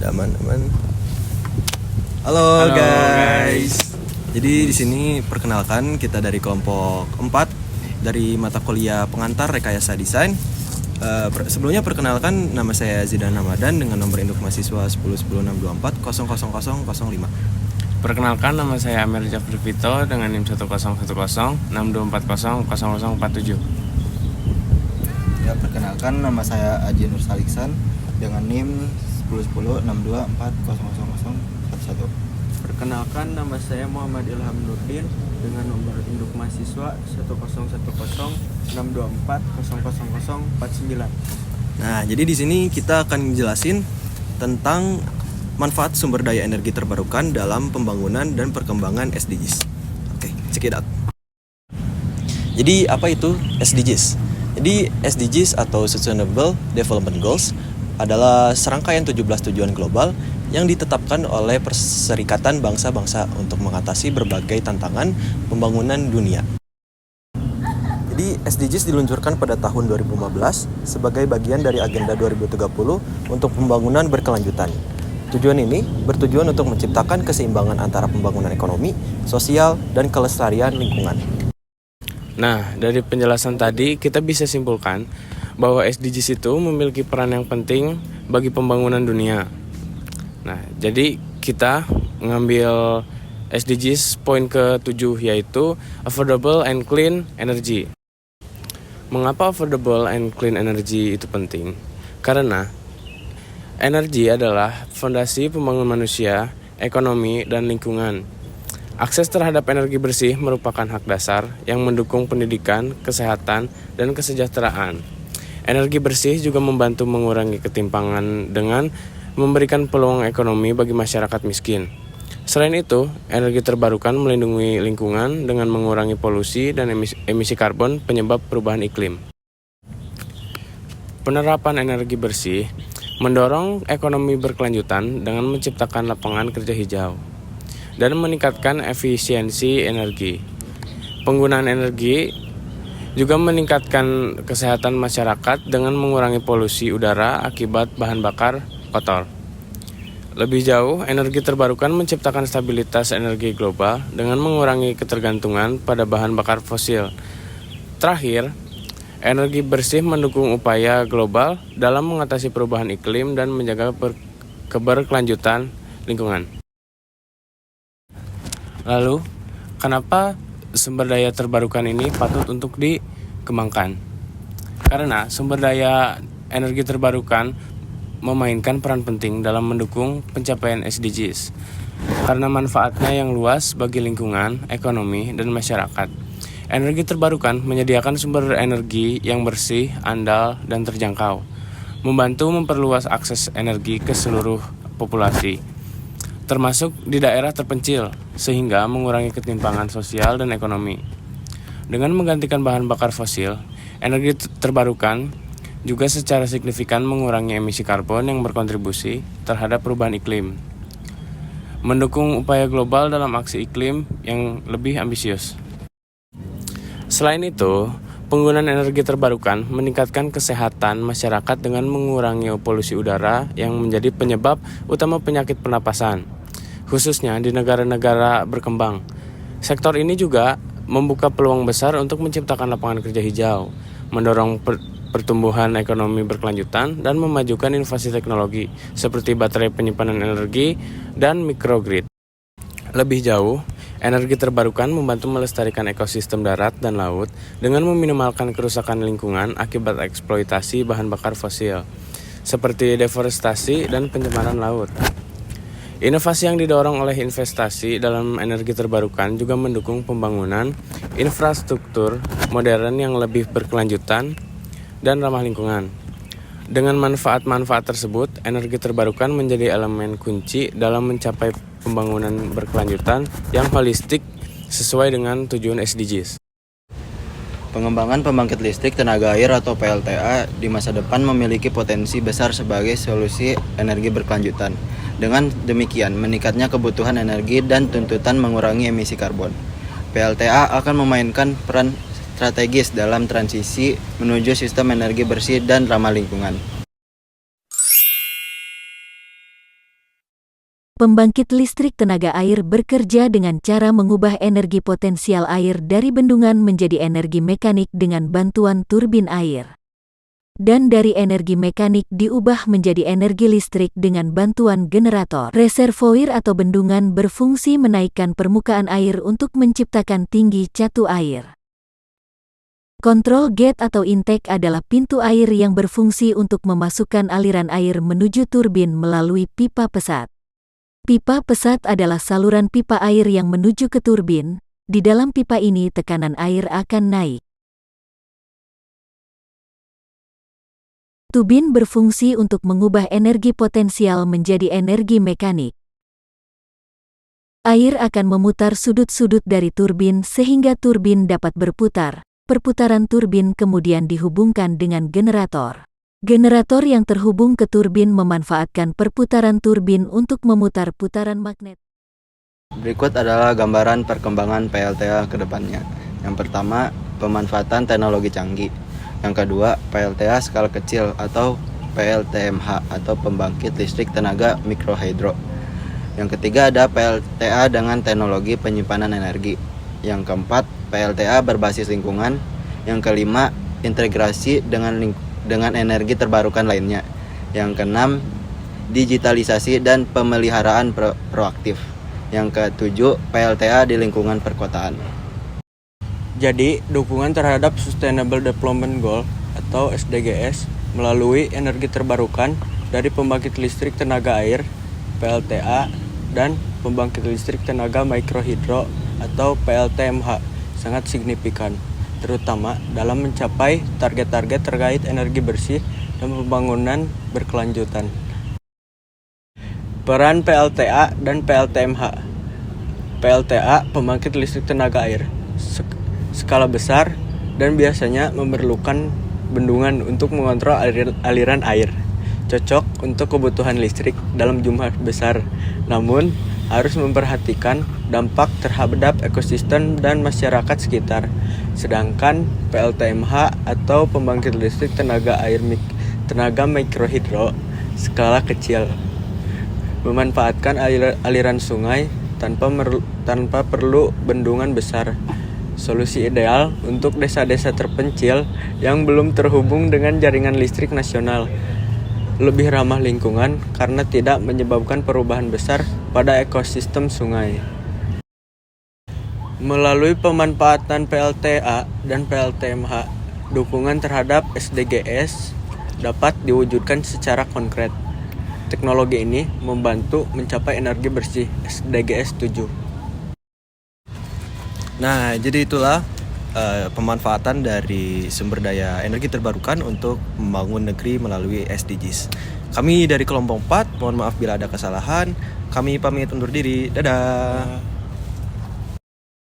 Aman. Halo guys. Jadi di sini perkenalkan kita dari kelompok 4 dari mata kuliah pengantar rekayasa desain. Sebelumnya perkenalkan, nama saya Zidan Ramadan dengan nomor induk mahasiswa 1010624 00005. Perkenalkan, nama saya Amir Jafri Vito dengan NIM 1010624 Ya, perkenalkan, nama saya Aji Nur Saliksan dengan NIM 11062400041. Perkenalkan, nama saya Muhammad Ilham Nurdin dengan nomor induk mahasiswa 1010624000049. Nah, jadi di sini kita akan jelasin tentang manfaat sumber daya energi terbarukan dalam pembangunan dan perkembangan SDGs. Oke, check it out. Jadi apa itu SDGs? Jadi SDGs atau Sustainable Development Goals adalah serangkaian 17 tujuan global yang ditetapkan oleh Perserikatan Bangsa-Bangsa untuk mengatasi berbagai tantangan pembangunan dunia. Jadi SDGs diluncurkan pada tahun 2015 sebagai bagian dari Agenda 2030 untuk pembangunan berkelanjutan. Tujuan ini bertujuan untuk menciptakan keseimbangan antara pembangunan ekonomi, sosial, dan kelestarian lingkungan. Nah, dari penjelasan tadi kita bisa simpulkan bahwa SDGs itu memiliki peran yang penting bagi pembangunan dunia. Nah, jadi kita ngambil SDGs poin ke-7 yaitu Affordable and Clean Energy. Mengapa affordable and clean energy itu penting? Karena energi adalah fondasi pembangunan manusia, ekonomi, dan lingkungan. Akses terhadap energi bersih merupakan hak dasar yang mendukung pendidikan, kesehatan, dan kesejahteraan. Energi bersih juga membantu mengurangi ketimpangan dengan memberikan peluang ekonomi bagi masyarakat miskin. Selain itu, energi terbarukan melindungi lingkungan dengan mengurangi polusi dan emisi karbon penyebab perubahan iklim. Penerapan energi bersih mendorong ekonomi berkelanjutan dengan menciptakan lapangan kerja hijau dan meningkatkan efisiensi energi. Penggunaan energi juga meningkatkan kesehatan masyarakat dengan mengurangi polusi udara akibat bahan bakar kotor. Lebih jauh, energi terbarukan menciptakan stabilitas energi global dengan mengurangi ketergantungan pada bahan bakar fosil. Terakhir, energi bersih mendukung upaya global dalam mengatasi perubahan iklim dan menjaga keberkelanjutan lingkungan. Lalu, kenapa sumber daya terbarukan ini patut untuk dikembangkan? Karena sumber daya energi terbarukan memainkan peran penting dalam mendukung pencapaian SDGs karena manfaatnya yang luas bagi lingkungan, ekonomi, dan masyarakat. Energi terbarukan menyediakan sumber energi yang bersih, andal, dan terjangkau, membantu memperluas akses energi ke seluruh populasi, termasuk di daerah terpencil, sehingga mengurangi ketimpangan sosial dan ekonomi. Dengan menggantikan bahan bakar fosil, energi terbarukan juga secara signifikan mengurangi emisi karbon yang berkontribusi terhadap perubahan iklim, mendukung upaya global dalam aksi iklim yang lebih ambisius. Selain itu, penggunaan energi terbarukan meningkatkan kesehatan masyarakat dengan mengurangi polusi udara yang menjadi penyebab utama penyakit pernapasan, khususnya di negara-negara berkembang. Sektor ini juga membuka peluang besar untuk menciptakan lapangan kerja hijau, mendorong pertumbuhan ekonomi berkelanjutan, dan memajukan inovasi teknologi seperti baterai penyimpanan energi dan microgrid. Lebih jauh, energi terbarukan membantu melestarikan ekosistem darat dan laut dengan meminimalkan kerusakan lingkungan akibat eksploitasi bahan bakar fosil, seperti deforestasi dan pencemaran laut. Inovasi yang didorong oleh investasi dalam energi terbarukan juga mendukung pembangunan infrastruktur modern yang lebih berkelanjutan dan ramah lingkungan. Dengan manfaat-manfaat tersebut, energi terbarukan menjadi elemen kunci dalam mencapai pembangunan berkelanjutan yang holistik sesuai dengan tujuan SDGs. Pengembangan pembangkit listrik tenaga air atau PLTA di masa depan memiliki potensi besar sebagai solusi energi berkelanjutan. Dengan demikian, meningkatnya kebutuhan energi dan tuntutan mengurangi emisi karbon. PLTA akan memainkan peran strategis dalam transisi menuju sistem energi bersih dan ramah lingkungan. Pembangkit listrik tenaga air bekerja dengan cara mengubah energi potensial air dari bendungan menjadi energi mekanik dengan bantuan turbin air. Dan dari energi mekanik diubah menjadi energi listrik dengan bantuan generator. Reservoir atau bendungan berfungsi menaikkan permukaan air untuk menciptakan tinggi catu air. Control gate atau intake adalah pintu air yang berfungsi untuk memasukkan aliran air menuju turbin melalui pipa pesat. Pipa pesat adalah saluran pipa air yang menuju ke turbin. Di dalam pipa ini tekanan air akan naik. Turbin berfungsi untuk mengubah energi potensial menjadi energi mekanik. Air akan memutar sudut-sudut dari turbin sehingga turbin dapat berputar. Perputaran turbin kemudian dihubungkan dengan generator. Generator yang terhubung ke turbin memanfaatkan perputaran turbin untuk memutar putaran magnet. Berikut adalah gambaran perkembangan PLTA ke depannya. Yang pertama, pemanfaatan teknologi canggih. Yang kedua, PLTA skala kecil atau PLTMH atau pembangkit listrik tenaga mikrohidro. Yang ketiga ada PLTA dengan teknologi penyimpanan energi. Yang keempat, PLTA berbasis lingkungan. Yang kelima, integrasi dengan energi terbarukan lainnya. Yang keenam, digitalisasi dan pemeliharaan proaktif. Yang ketujuh, PLTA di lingkungan perkotaan. Jadi, dukungan terhadap Sustainable Development Goal atau SDGs melalui energi terbarukan dari pembangkit listrik tenaga air (PLTA) dan pembangkit listrik tenaga mikrohidro atau PLTMH sangat signifikan, terutama dalam mencapai target-target terkait energi bersih dan pembangunan berkelanjutan. Peran PLTA dan PLTMH. PLTA, pembangkit listrik tenaga air, skala besar dan biasanya memerlukan bendungan untuk mengontrol aliran air. Cocok untuk kebutuhan listrik dalam jumlah besar, namun harus memperhatikan dampak terhadap ekosistem dan masyarakat sekitar. Sedangkan PLTMH atau pembangkit listrik tenaga mikrohidro skala kecil memanfaatkan aliran sungai tanpa perlu bendungan besar. Solusi ideal untuk desa-desa terpencil yang belum terhubung dengan jaringan listrik nasional. Lebih ramah lingkungan karena tidak menyebabkan perubahan besar pada ekosistem sungai. Melalui pemanfaatan PLTA dan PLTMH, dukungan terhadap SDGs dapat diwujudkan secara konkret. Teknologi ini membantu mencapai energi bersih SDGs 7. Nah, jadi itulah pemanfaatan dari sumber daya energi terbarukan untuk membangun negeri melalui SDGs. Kami dari kelompok 4, mohon maaf bila ada kesalahan. Kami pamit undur diri. Dadah.